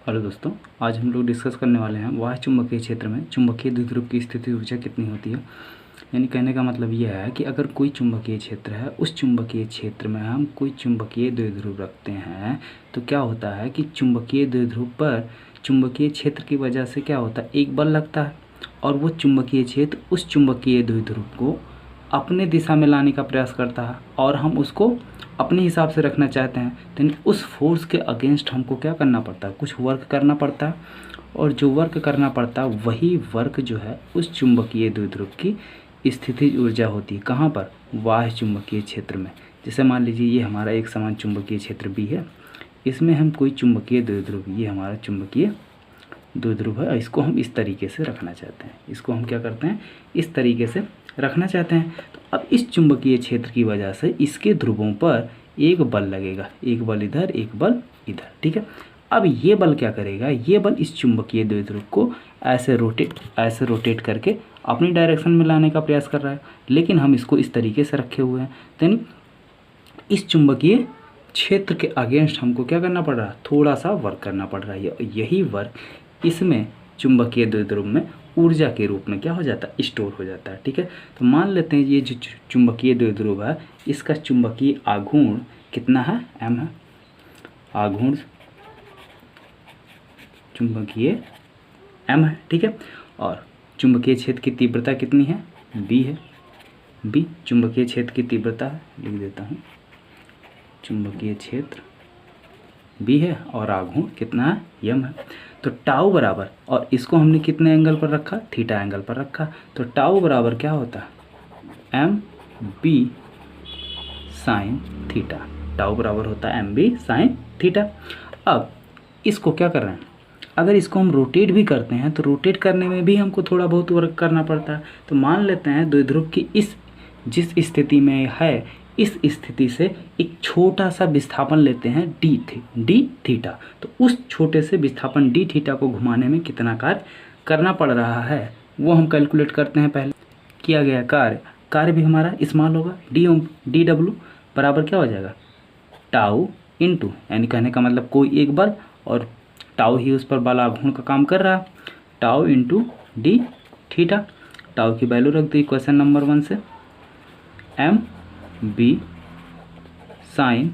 Hello दोस्तों, आज हम लोग डिस्कस करने वाले हैं वाह्य चुंबकीय क्षेत्र में चुंबकीय द्विध्रुव की स्थिति ऊर्जा कितनी होती है। यानी कहने का मतलब यह है कि अगर कोई चुंबकीय क्षेत्र है, उस चुंबकीय क्षेत्र में हम कोई चुंबकीय द्विध्रुव रखते हैं तो क्या होता है कि चुंबकीय द्विध्रुव पर चुंबकीय क्षेत्र की वजह से क्या होता है, एक बल लगता है और वो चुंबकीय क्षेत्र उस चुंबकीय द्विध्रुव को अपने दिशा में लाने का प्रयास करता है और हम उसको अपने हिसाब से रखना चाहते हैं। तो उस फोर्स के अगेंस्ट हमको क्या करना पड़ता है, कुछ वर्क करना पड़ता है और जो वर्क करना पड़ता है वही वर्क जो है उस चुंबकीय द्विध्रुव की स्थितिज ऊर्जा होती है। कहाँ पर? बाह्य चुंबकीय क्षेत्र में। जैसे मान लीजिए ये हमारा एक समान चुंबकीय क्षेत्र भी है, इसमें हम कोई चुंबकीय द्विध्रुव, ये हमारा चुंबकीय द्विध्रुव है, इसको हम इस तरीके से रखना चाहते हैं। इसको हम क्या करते हैं, इस तरीके से रखना चाहते हैं। तो अब इस चुंबकीय क्षेत्र की वजह से इसके ध्रुवों पर एक बल लगेगा, एक बल इधर, एक बल इधर, ठीक है। अब ये बल क्या करेगा, ये बल इस चुंबकीय द्विध्रुव को ऐसे रोटेट करके अपनी डायरेक्शन में लाने का प्रयास कर रहा है, लेकिन हम इसको इस तरीके से रखे हुए हैं। तो इस चुंबकीय क्षेत्र के अगेंस्ट हमको क्या करना पड़ रहा है, थोड़ा सा वर्क करना पड़ रहा है। यही वर्क इसमें चुंबकीय द्विध्रुव में ऊर्जा के रूप में क्या हो जाता है, स्टोर हो जाता है, ठीक है। तो मान लेते हैं ये जो चुंबकीय द्विध्रुव है, इसका चुंबकीय आघूर्ण कितना है, m है। आघूर्ण चुंबकीय m है, ठीक है। और चुंबकीय क्षेत्र की तीव्रता कितनी है, b है। b चुंबकीय क्षेत्र की तीव्रता है, लिख देता हूँ, चुंबकीय क्षेत्र b है और आघूर्ण कितना है, m है। तो टाउ बराबर, और इसको हमने कितने एंगल पर रखा, थीटा एंगल पर रखा, तो टाउ बराबर क्या होता है, M B sine theta. Tau बराबर होता है एम बी साइन थीटा। अब इसको क्या कर रहे हैं, अगर इसको हम रोटेट भी करते हैं तो रोटेट करने में भी हमको थोड़ा बहुत वर्क करना पड़ता है। तो मान लेते हैं द्विध्रुव की जिस स्थिति में है, इस स्थिति से एक छोटा सा विस्थापन लेते हैं डी थीटा। तो उस छोटे से विस्थापन डी थीटा को घुमाने में कितना कार्य करना पड़ रहा है वो हम कैलकुलेट करते हैं। पहले किया गया कार्य भी हमारा स्मॉल होगा, डी डब्ल्यू बराबर क्या हो जाएगा, टाउ इंटू, यानी कहने का मतलब कोई एक बल और टाउ ही उस पर बल आघूर्ण का काम कर रहा है, tau into d theta. Tau की वैल्यू रख दी क्वेश्चन नंबर 1 से, M B sine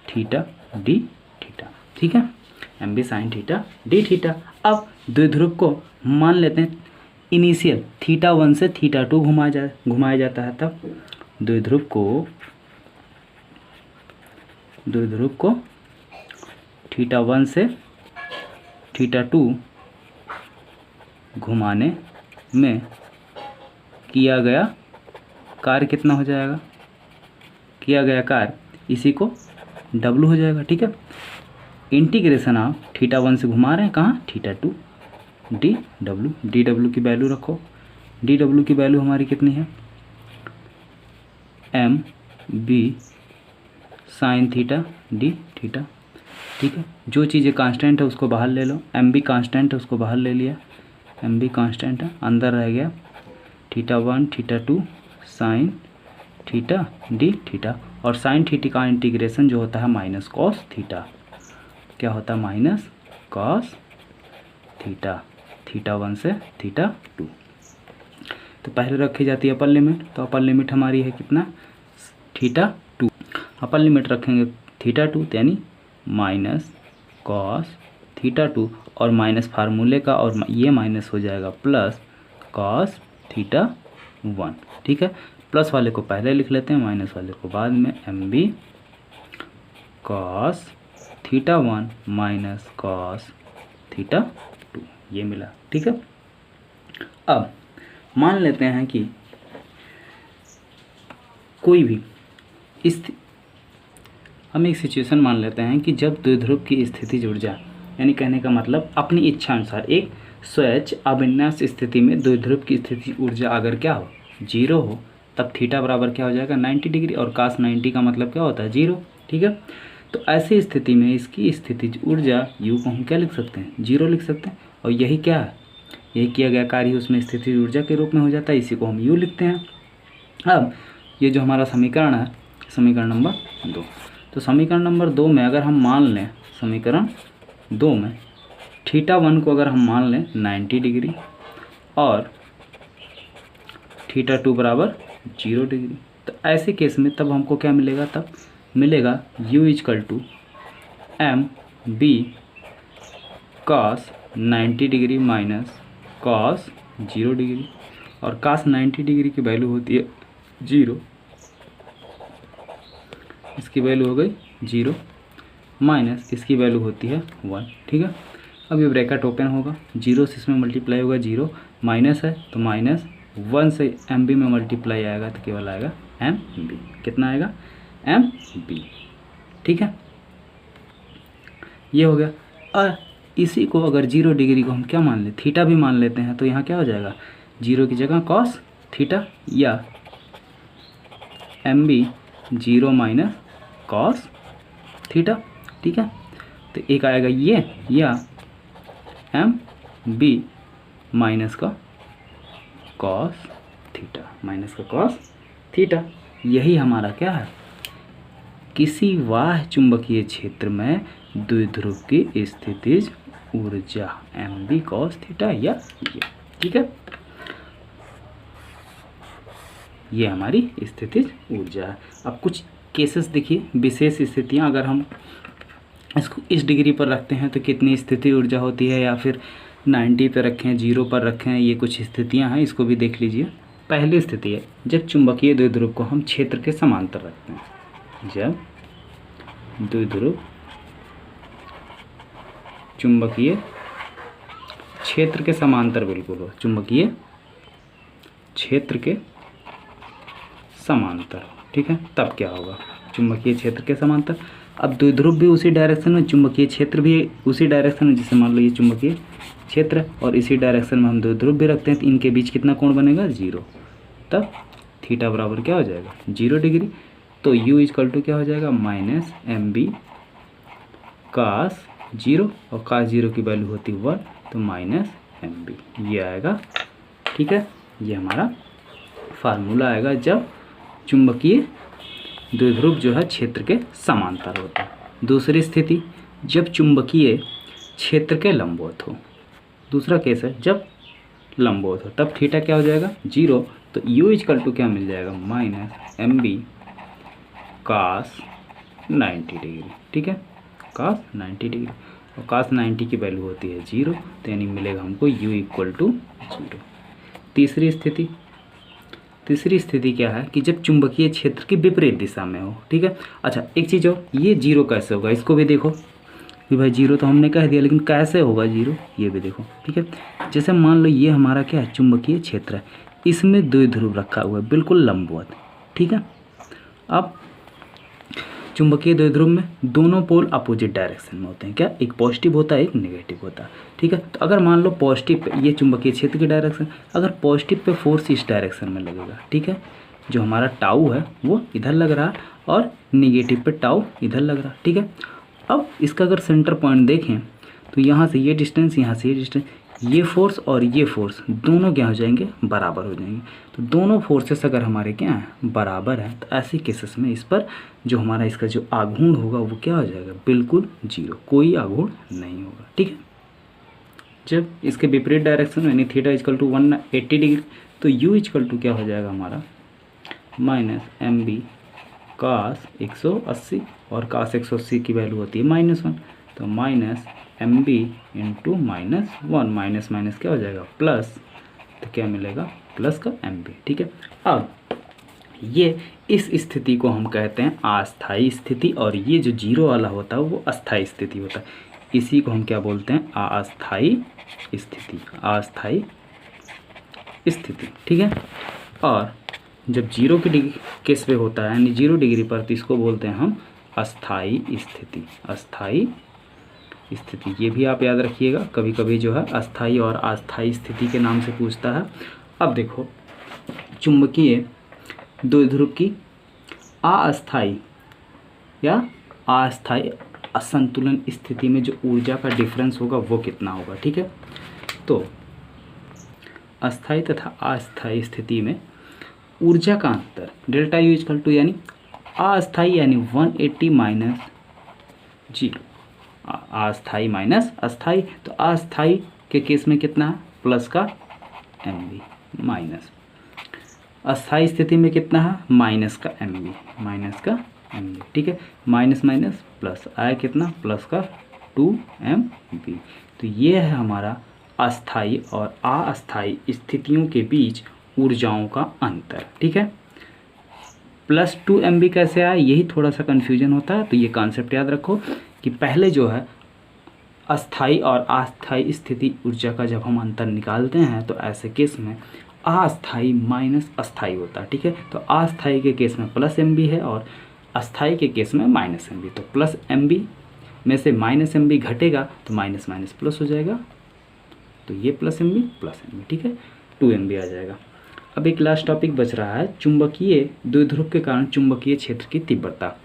theta d theta, ठीक है, M B sine theta d theta. अब द्विध्रुव को मान लेते हैं इनिशियल थीटा 1 से थीटा 2 घुमाया जाता है। तब द्विध्रुव को थीटा 1 से थीटा 2 घुमाने में किया गया कार्य कितना हो जाएगा, किया गया कार्य इसी को W हो जाएगा, ठीक है। इंटीग्रेशन आप थीटा 1 से घुमा रहे हैं कहाँ, थीटा 2, डी डब्ल्यू की वैल्यू रखो। डी डब्ल्यू की वैल्यू हमारी कितनी है, M B sine theta d theta, ठीक है। जो चीज़ें कांस्टेंट है उसको बाहर ले लो, एम बी कांस्टेंट है उसको बाहर ले लिया, एम बी कांस्टेंट है, अंदर रह गया theta 1 theta 2 sign theta d theta. और साइन थीटा का इंटीग्रेशन जो होता है माइनस कॉस थीटा, क्या होता है, माइनस कॉस थीटा, थीटा 1 से थीटा 2। तो पहले रखी जाती है अपर लिमिट, तो अपर लिमिट हमारी है कितना, थीटा 2। अपर लिमिट रखेंगे थीटा 2 यानी माइनस कॉस थीटा 2, और माइनस फार्मूले का, और ये माइनस हो जाएगा प्लस कॉस थीटा 1, ठीक है। प्लस वाले को पहले लिख लेते हैं, माइनस वाले को बाद में, M B cos theta 1 minus cos theta 2, ये मिला, ठीक है। अब मान लेते हैं कि कोई भी हम एक सिचुएशन मान लेते हैं कि जब द्विध्रुव की स्थितिज ऊर्जा, यानी कहने का मतलब अपनी इच्छा अनुसार एक स्वैच अविन्यास स्थिति में द्विध्रुव की स्थिति ऊर्जा अगर क्या हो, 0 हो, तब थीटा बराबर क्या हो जाएगा, 90 डिग्री, और कास 90 का मतलब क्या होता है, 0, ठीक है। तो ऐसी स्थिति में इसकी स्थितिज ऊर्जा यू को हम क्या लिख सकते हैं, 0 लिख सकते हैं। और यही क्या है, यही किया गया कार्य उसमें स्थितिज ऊर्जा के रूप में हो जाता है, इसी को हम यू लिखते हैं। अब ये जो हमारा समीकरण है, समीकरण नंबर 2, तो तो समीकरण नंबर 2 में अगर हम मान लें, समीकरण 2 में θ1 को अगर हम मान लें 90 डिग्री और θ2 बराबर 0 डिग्री, तो ऐसे केस में तब हमको क्या मिलेगा, तब मिलेगा u equal to M B cos 90 degree minus cos 0 degree, और कॉस 90 डिग्री की वैल्यू होती है 0, इसकी वैल्यू हो गई 0 माइनस इसकी वैल्यू होती है 1। ठीक है, अब ये ब्रैकेट ओपन होगा, 0 से इसमें मल्टीप्लाई होगा, 0 माइनस है तो माइनस 1 से एम बी में मल्टीप्लाई आएगा तो केवल आएगा एम बी। कितना आएगा, एम बी। ठीक है, ये हो गया। और इसी को अगर 0 डिग्री को हम क्या मान ले, थीटा भी मान लेते हैं, तो यहाँ क्या हो जाएगा, 0 की जगह कॉस थीटा या M B 0 minus cos theta. ठीक है, तो एक आएगा ये या एम बी माइनस का कॉस थीटा, माइनस का कॉस थीटा। यही हमारा क्या है, किसी बाह्य चुंबकीय क्षेत्र में द्विध्रुव की स्थितिज ऊर्जा एम बी कॉस थीटा या ये। ठीक है, ये हमारी स्थितिज ऊर्जा है। अब कुछ केसेस देखिए, विशेष स्थितियां, अगर हम इसको इस डिग्री पर रखते हैं तो कितनी स्थिति ऊर्जा होती है, या फिर 90 पर रखें, 0 पर रखें, ये कुछ स्थितियां हैं, इसको भी देख लीजिए। पहली स्थिति है जब चुंबकीय द्विध्रुव को हम क्षेत्र के समांतर रखते हैं। जब द्विध्रुव चुंबकीय क्षेत्र के समांतर बिल्कुल हो, चुंबकीय क्षेत्र के समांतर। ठीक है, तब क्या होगा, चुंबकीय क्षेत्र के समांतर। अब द्विध्रुव भी उसी डायरेक्शन में, चुंबकीय क्षेत्र भी उसी डायरेक्शन में, जिसे मान लो ये चुंबकीय क्षेत्र और इसी डायरेक्शन में हम द्विध्रुव भी रखते हैं, तो इनके बीच कितना कोण बनेगा, 0। तब थीटा बराबर क्या हो जाएगा, 0 डिग्री। तो u इक्वल टू क्या हो जाएगा, माइनस एम बी कास 0, और कास 0 की वैल्यू होती 1, तो माइनस एम बी, ये आएगा। ठीक है, ये हमारा फार्मूला आएगा जब चुंबकीय द्विध्रुव जो है क्षेत्र के समांतर होता है। दूसरी स्थिति, जब चुंबकीय क्षेत्र के लंबवत हो। दूसरा केस है जब लंबवत हो, तब थीटा क्या हो जाएगा, 0। तो u इक्वल टू क्या मिल जाएगा, minus M B cos 90 degree. ठीक है, कास 90 डिग्री, और कास 90 की वैल्यू होती है 0, तो यानी मिलेगा हमको u इक्वल टू 0। तीसरी स्थिति क्या है कि जब चुंबकीय क्षेत्र की विपरीत दिशा में हो। ठीक है, अच्छा एक चीज़ और, ये 0 कैसे होगा, इसको भी देखो कि भाई 0 तो हमने कह दिया, लेकिन कैसे होगा 0, ये भी देखो। ठीक है, जैसे मान लो ये हमारा क्या है, चुंबकीय क्षेत्र है, इसमें द्विध्रुव रखा हुआ है बिल्कुल लंबवत। ठीक है, अब चुंबकीय द्विध्रुव में दोनों पोल अपोजिट डायरेक्शन में होते हैं, क्या, एक पॉजिटिव होता है, एक नेगेटिव होता है। ठीक है, तो अगर मान लो पॉजिटिव पे, ये चुंबकीय क्षेत्र की डायरेक्शन, अगर पॉजिटिव पे फोर्स इस डायरेक्शन में लगेगा, ठीक है, जो हमारा टाउ है वो इधर लग रहा है, और निगेटिव पे टाउ इधर लग रहा है। ठीक है, अब इसका अगर सेंटर पॉइंट देखें तो यहाँ से ये डिस्टेंस, यहाँ से ये डिस्टेंस, ये फोर्स और ये फोर्स दोनों क्या हो जाएंगे, बराबर हो जाएंगे। तो दोनों फोर्सेस अगर हमारे क्या हैं, बराबर हैं, तो ऐसे केसेस में इस पर जो हमारा इसका जो आघूर्ण होगा वो क्या हो जाएगा, बिल्कुल 0, कोई आघूर्ण नहीं होगा। ठीक है, जब इसके विपरीत डायरेक्शन यानी थीटा इक्वल टू 180 डिग्री, तो u इक्वल टू क्या हो जाएगा हमारा, माइनस एम बी कास 180, और कास 180 की वैल्यू होती है -1, तो minus M B into -1, minus minus क्या हो जाएगा, प्लस, तो क्या मिलेगा, प्लस का एम बी। ठीक है, अब ये इस स्थिति को हम कहते हैं अस्थायी स्थिति, और ये जो 0 वाला होता है वो अस्थायी स्थिति होता है। इसी को हम क्या बोलते हैं, अस्थायी स्थिति, अस्थायी स्थिति। ठीक है, और जब 0 की डिग्री केस पे होता है यानी 0 डिग्री पर, तो इसको बोलते हैं हम अस्थायी स्थिति, अस्थायी स्थिति। ये भी आप याद रखिएगा, कभी कभी जो है अस्थायी और अस्थायी स्थिति के नाम से पूछता है। अब देखो, चुंबकीय द्विध्रुव की अस्थायी या अस्थायी असंतुलन स्थिति में जो ऊर्जा का डिफरेंस होगा वो कितना होगा। ठीक है, तो अस्थायी तथा अस्थायी स्थिति में ऊर्जा का अंतर डेल्टा यू इक्वल टू, यानी अस्थाई यानी 180 माइनस 0, अस्थाई माइनस अस्थाई, तो अस्थाई के केस में कितना है प्लस का mb, माइनस अस्थाई स्थिति में कितना है माइनस का mb, माइनस का mb, ठीक है। माइनस माइनस प्लस आया कितना प्लस का 2mb। तो ये है हमारा अस्थाई और अस्थाई स्थितियों के बीच ऊर्जाओं का अंतर, ठीक है। प्लस 2mb कैसे आया, यही थोड़ा सा कन्फ्यूजन होता है। तो ये कॉन्सेप्ट याद रखो कि पहले जो है अस्थाई और अस्थाई स्थिति ऊर्जा का जब हम अंतर निकालते हैं तो ऐसे केस में अस्थाई माइनस अस्थाई होता है, ठीक है। तो अस्थाई के केस में प्लस mb है और अस्थाई के केस में माइनस mb। तो प्लस mb में से माइनस mb घटेगा तो माइनस माइनस प्लस हो जाएगा, तो ये प्लस mb, ठीक है, 2mb आ जाएगा। अब एक लास्ट टॉपिक बच रहा है चुंबकीय द्विध्रुव के कारण चुंबकीय क्षेत्र की तीव्रता।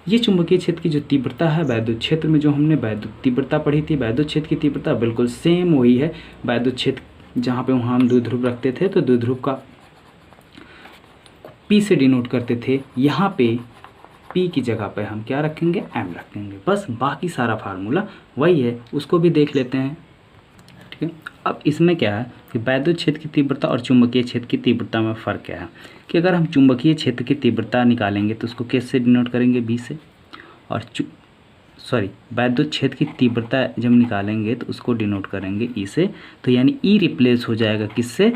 ये चुंबकीय क्षेत्र की जो तीव्रता है वैद्युत क्षेत्र में जो हमने वैद्युत तीव्रता पढ़ी थी, वैद्युत क्षेत्र की तीव्रता बिल्कुल सेम वही है। वैद्युत क्षेत्र जहाँ पे वहाँ हम द्विध्रुव रखते थे तो द्विध्रुव का P से डिनोट करते थे, यहाँ पे P की जगह पे हम क्या रखेंगे M रखेंगे, बस बाकी सारा फार्मूला वही है, उसको भी देख लेते हैं, ठीक है। अब इसमें क्या है कि वैद्युत क्षेत्र की तीव्रता और चुंबकीय क्षेत्र की तीव्रता में फ़र्क क्या है कि अगर हम चुंबकीय क्षेत्र की तीव्रता निकालेंगे तो उसको किससे डिनोट करेंगे B से, और वैद्युत क्षेत्र की तीव्रता जब निकालेंगे तो उसको डिनोट करेंगे E से। तो यानी E रिप्लेस हो जाएगा किससे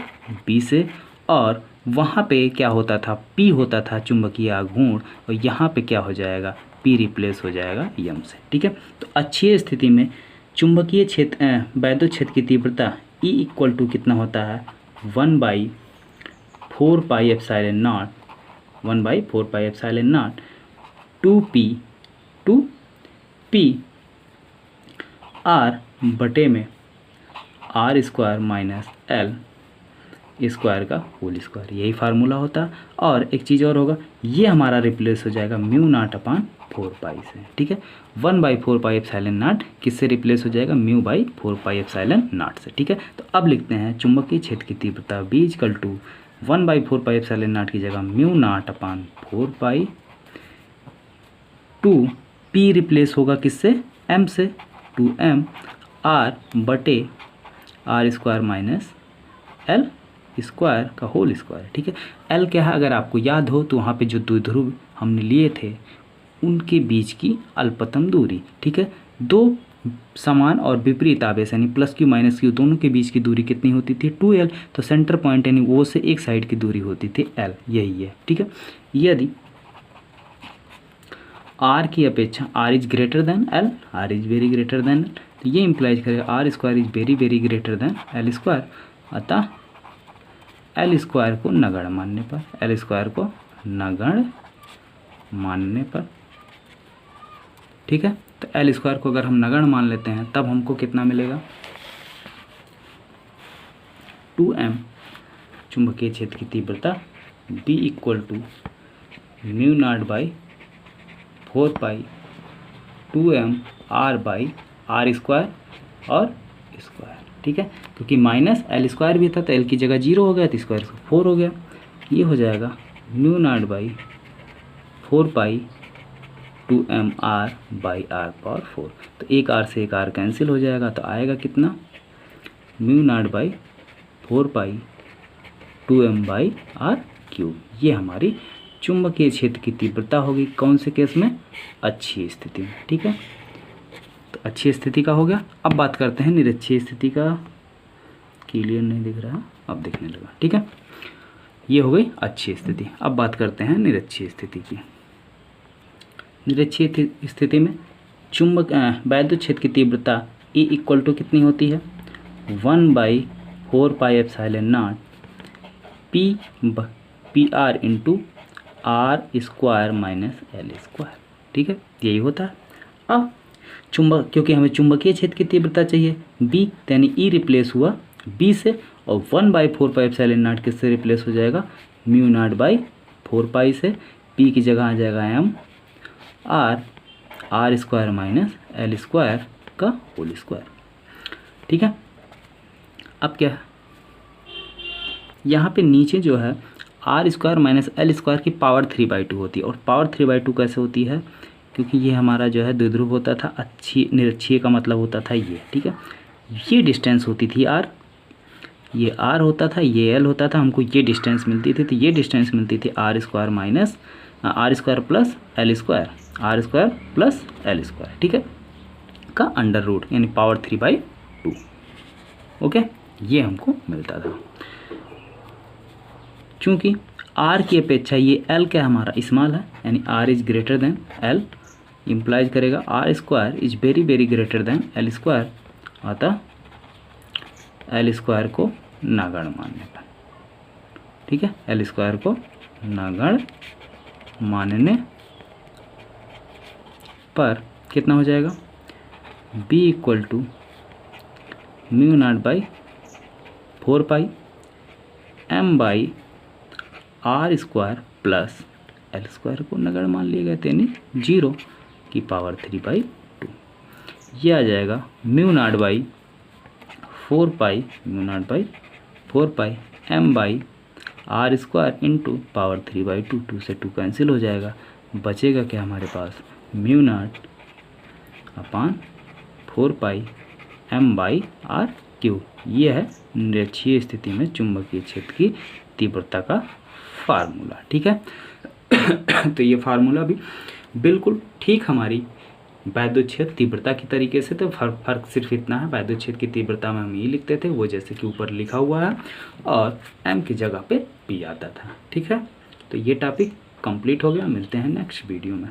B से, और वहाँ पे क्या होता था P होता था चुंबकीय आघूर्ण, और यहाँ पे क्या हो जाएगा P रिप्लेस हो जाएगा M से, ठीक है। तो अच्छी स्थिति में चुंबकीय क्षेत्र वैद्युत क्षेत्र की तीव्रता E इक्वल टू कितना होता है 1/4 pi epsilon not, 1/4 pi epsilon not 2p r बटे में r square minus l square का होल स्क्वायर, यही फार्मूला होता है। और एक चीज़ और होगा, ये हमारा रिप्लेस हो जाएगा म्यू नॉट अपान 4 पाई से, ठीक है। 1/4 पाई एप्सिलॉन नॉट किससे रिप्लेस हो जाएगा μ/4 पाई एप्सिलॉन नॉट से, ठीक है। तो अब लिखते हैं चुंबकीय क्षेत्र की तीव्रता B equal to 1/4 pi epsilon nought की जगह mu not upon 4 pi, 2p replace होगा किससे m से, 2m r बटे r square minus l square का होल स्क्वायर, ठीक है। l क्या है अगर आपको याद हो तो वहाँ पे जो द्विध्रुव हमने लिए थे उनके बीच की अल्पतम दूरी, ठीक है। दो समान और विपरीत आवेश यानी प्लस क्यू माइनस क्यू दोनों के बीच की दूरी कितनी होती थी 2l, तो सेंटर पॉइंट यानी वो से एक साइड की दूरी होती थी l, यही है, ठीक है। यदि r की अपेक्षा r is greater then l, r is very greater then l, तो ये इम्प्लाइज करेगा r square is very very greater then l square, अतः l स्क्वायर को नगण्य मानने पर, l स्क्वायर को नगण्य मानने पर, ठीक है। तो l स्क्वायर को अगर हम नगण्य मान लेते हैं तब हमको कितना मिलेगा 2m चुंबकीय क्षेत्र की तीव्रता B equal to mu nought by 4 pi 2m r by r square और स्क्वायर, ठीक है। क्योंकि माइनस l स्क्वायर भी था तो l की जगह 0 हो गया तो स्क्वायर 4 हो गया, ये हो जाएगा mu nought by 4 pi 2m r by r power 4। तो एक r से एक r कैंसिल हो जाएगा तो आएगा कितना mu nought by 4 pi 2m by r cube. ये हमारी चुंबकीय क्षेत्र की तीव्रता होगी कौन से केस में, अच्छी स्थिति में, ठीक है। तो अच्छी स्थिति का हो गया। अब बात करते हैं निरक्षीय स्थिति का, क्लियर नहीं दिख रहा, अब दिखने लगा, ठीक है। ये हो गई अच्छी स्थिति। अब बात करते हैं निरक्षीय स्थिति की। निरक्षीय स्थिति में चुंबक वैद्युत क्षेत्र की तीव्रता E इक्वल टू कितनी होती है 1/4 pi epsilon not PR into r square minus l square, ठीक है, यही होता है। अब चुंबक, क्योंकि हमें चुंबकीय क्षेत्र की तीव्रता चाहिए B, यानी E रिप्लेस हुआ B से, और 1/4 पाई एप्सिलॉन नॉट किससे रिप्लेस हो जाएगा म्यू नॉट बाई 4 पाई से, P की जगह आ जाएगा m r square minus l square का होल स्क्वायर, ठीक है। अब क्या है यहाँ पे नीचे जो है R square minus L square की पावर 3/2 होती है। और पावर 3/2 कैसे होती है, क्योंकि ये हमारा जो है द्विध्रुव होता था, अच्छी निरक्षीय का मतलब होता था ये, ठीक है। ये डिस्टेंस होती थी आर, ये आर होता था, ये एल होता था, हमको ये डिस्टेंस मिलती थी। तो ये डिस्टेंस मिलती थी R square minus R square plus L square, R square plus L square, ठीक है, का अंडर रूट यानी पावर 3/2। ओके, ये हमको मिलता था। चूँकि आर की अपेक्षा ये एल क्या हमारा स्मॉल है, यानी R is greater than L, implies करेगा R square is very very greater than L square, अतः एल स्क्वायर को नगण्य मानने पर, ठीक है, एल स्क्वायर को नगण्य मानने पर कितना हो जाएगा, b equal to mu nought by 4 m by R square plus L square को नगण्य मान लिए गए थे, यानी 0 की पावर 3/2। ये आ जाएगा mu nought by 4 mu nought by 4 m by R square into power 3/2। 2 से 2 कैंसिल हो जाएगा, बचेगा क्या हमारे पास, mu not upon 4 m by R Q. ये है निरक्षीय स्थिति में चुंबकीय क्षेत्र की तीव्रता का फार्मूला, ठीक है। तो ये फार्मूला भी बिल्कुल ठीक हमारी वैद्युत क्षेत्र तीव्रता की तरीके से, तो फर्क सिर्फ इतना है, वैद्युत क्षेत्र की तीव्रता में हम ये लिखते थे वो जैसे कि ऊपर लिखा हुआ है, और m की जगह पे p आता था, ठीक है। तो ये टॉपिक कंप्लीट हो गया, मिलते हैं नेक्स्ट वीडियो में।